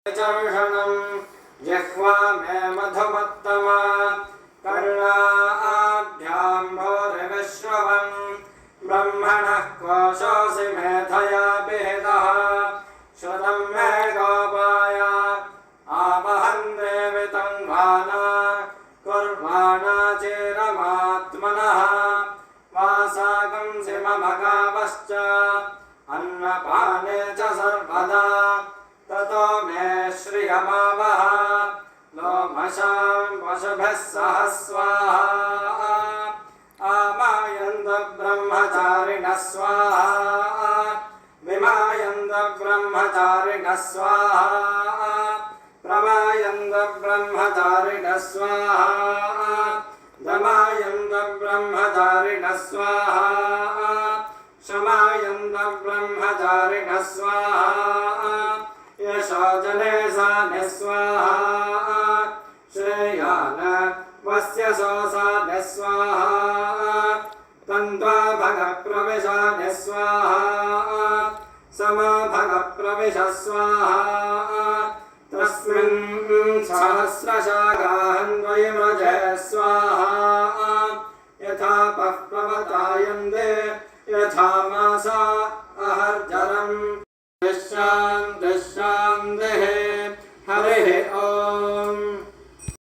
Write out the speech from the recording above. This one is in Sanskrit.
चर्षणं जिह्वा मे मधुमत्तमा कर्णाभ्यां भूरिविश्रवं ब्रह्मणः कोशोऽसि मेधया विहितः श्रुतं मे गोपाय आवहं देवि तन्वाना कुर्वाणा चिरमात्मनः वासागंसि मम गावश्च अन्नपाने च सर्वदा ततो मे श्रियमावह लोमशां पशुभिः सह स्वाहा आमायन्त ब्रह्मचारिणः स्वाहा विमायन्त ब्रह्मचारिणः स्वाहा प्रमायन्त ब्रह्मचारिणः स्वाहा दमायन्त ब्रह्मचारिणः स्वाहा शमायन्त ब्रह्मचारिणः स्वाहा यशोजने साने स्वाहा श्रेयान वस्य सोसाने स्वाहा तन्त्वा भग प्रविशाने स्वाहा समा भग प्रविश स्वाहा तस्मिन् सहस्रशाखान्वयमृजे स्वाहा यथा प्रवतायन्ते यथा मासा अहर्जरम् शान्तिः